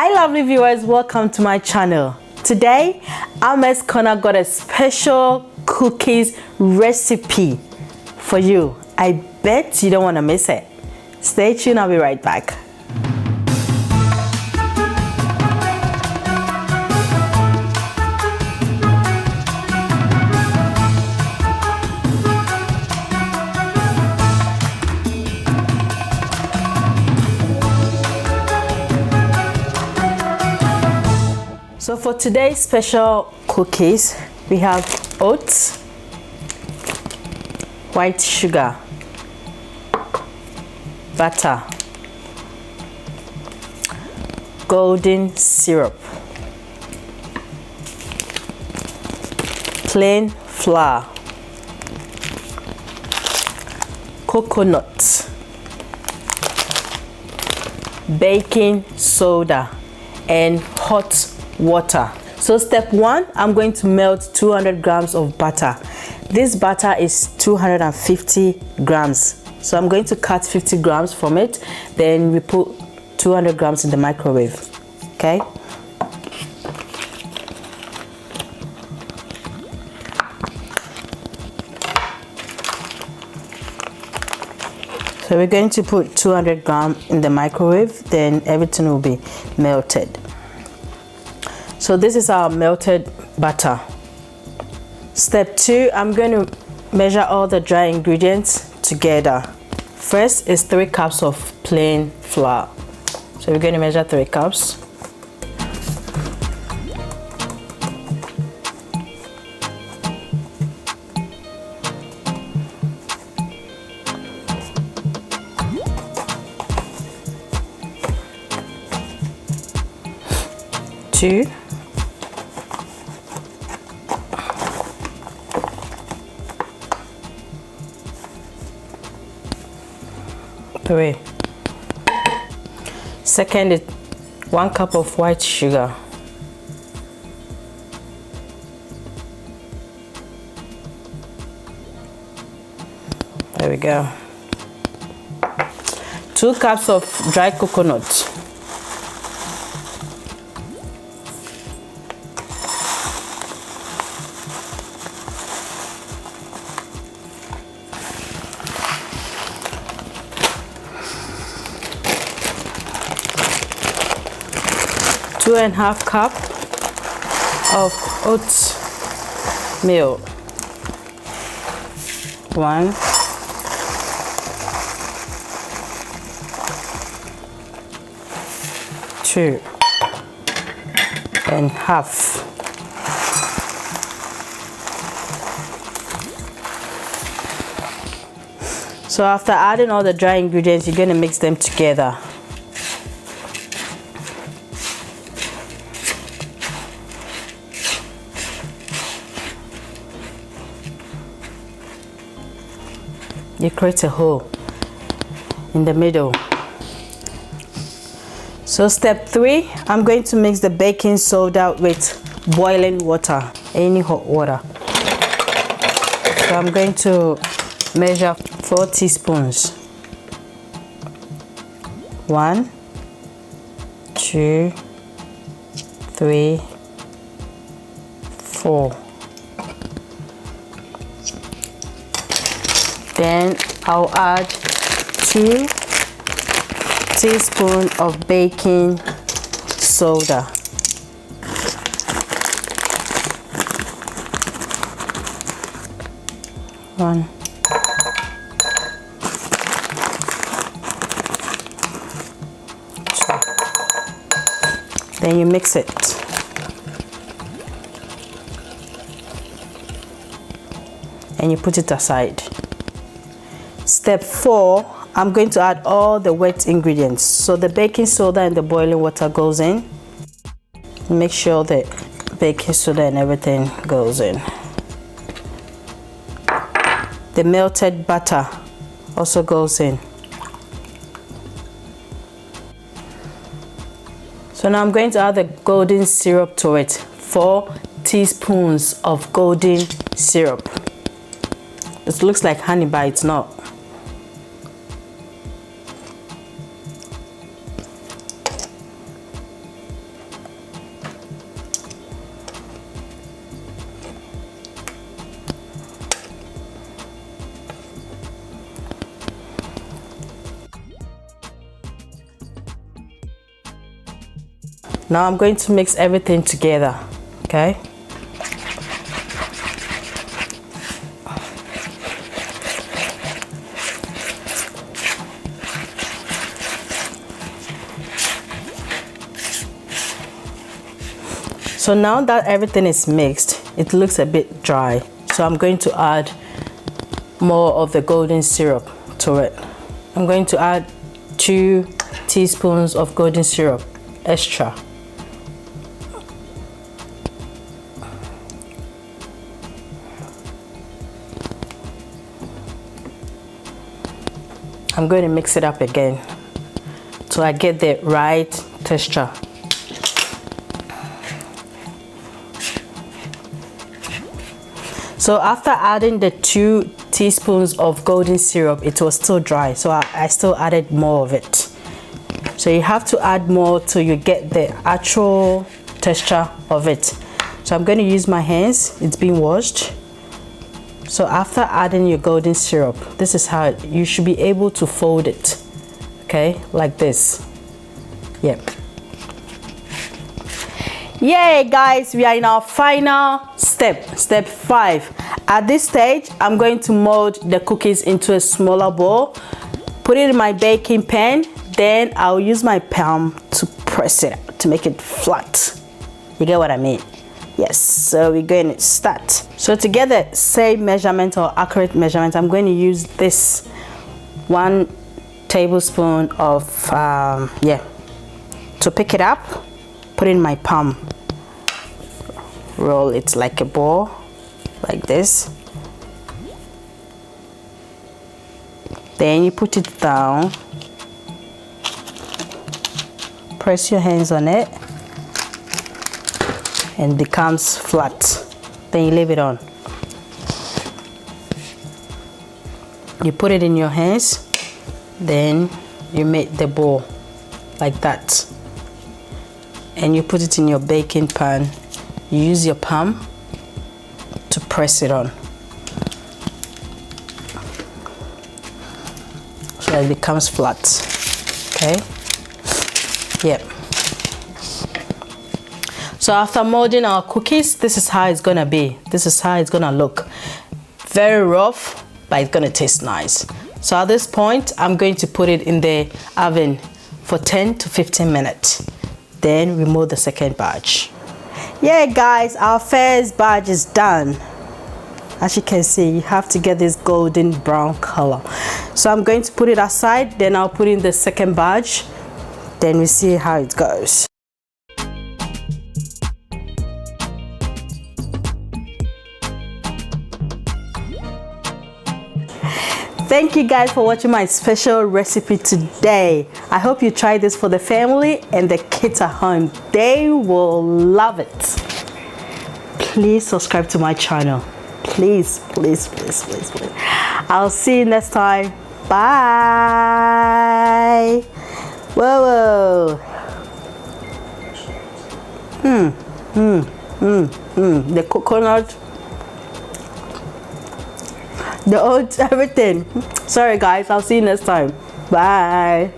Hi lovely viewers, welcome to my channel. Today Ama's Corner got a special cookies recipe for you. I bet you don't want to miss it. Stay tuned, I'll be right back. So for today's special cookies, we have oats, white sugar, butter, golden syrup, plain flour, coconut, baking soda, and hot water. So step one, I'm going to melt 200 grams of butter. This butter is 250 grams, so I'm going to cut 50 grams from it, then we put 200 grams in the microwave. Okay, so we're going to put 200 grams in the microwave, then everything will be melted. So this is our melted butter. Step two, I'm going to measure all the dry ingredients together. First is 3 cups of plain flour. So we're going to measure 3 cups. Two. 3. Second is 1 cup of white sugar. There we go. 2 cups of dry coconut. 2.5 cup of oats meal. 1, 2 and half. So after adding all the dry ingredients, you're going to mix them together. You create a hole in the middle. So step 3, I'm going to mix the baking soda with boiling water, any hot water. So I'm going to measure 4 teaspoons. 1, 2, 3, 4. Then I'll add 2 teaspoons of baking soda. One. 2. Then you mix it. And you put it aside. Step 4, I'm going to add all the wet ingredients. So the baking soda and the boiling water goes in. Make sure the baking soda and everything goes in. The melted butter also goes in. So now I'm going to add the golden syrup to it. 4 teaspoons of golden syrup. It looks like honey, but it's not. Now I'm going to mix everything together, okay? So now that everything is mixed, it looks a bit dry. So I'm going to add more of the golden syrup to it. I'm going to add 2 teaspoons of golden syrup extra. I'm going to mix it up again so I get the right texture. So after adding the 2 teaspoons of golden syrup, it was still dry, so I still added more of it. So you have to add more till you get the actual texture of it. So I'm going to use my hands, it's been washed. So after adding your golden syrup, this is how you should be able to fold it, okay, like this. Yep. Yay guys, we are in our final step, step 5. At this stage, I'm going to mold the cookies into a smaller bowl, put it in my baking pan, then I'll use my palm to press it to make it flat. You get what I mean? Yes, so we're going to start. So to get the same measurement or accurate measurement, I'm going to use this 1 tablespoon of to pick it up, put it in my palm, roll it like a ball, like this. Then you put it down, press your hands on it, and it becomes flat. Then you leave it on. You put it in your hands, then you make the ball like that, and you put it in your baking pan. You use your palm to press it on so it becomes flat. Okay, yep. So after molding our cookies, this is how it's gonna be. This is how it's gonna look. Very rough, but it's gonna taste nice. So at this point, I'm going to put it in the oven for 10 to 15 minutes. Then we mold the second batch. Yeah guys, our first batch is done. As you can see, you have to get this golden brown color. So I'm going to put it aside, then I'll put in the second batch. Then we see how it goes. Thank you guys for watching my special recipe today. I hope you try this for the family and the kids at home. They will love it. Please subscribe to my channel. Please, please, please, please, please. I'll see you next time. Bye. Whoa, whoa. The coconut, the oats, everything. Sorry guys, I'll see you next time. Bye.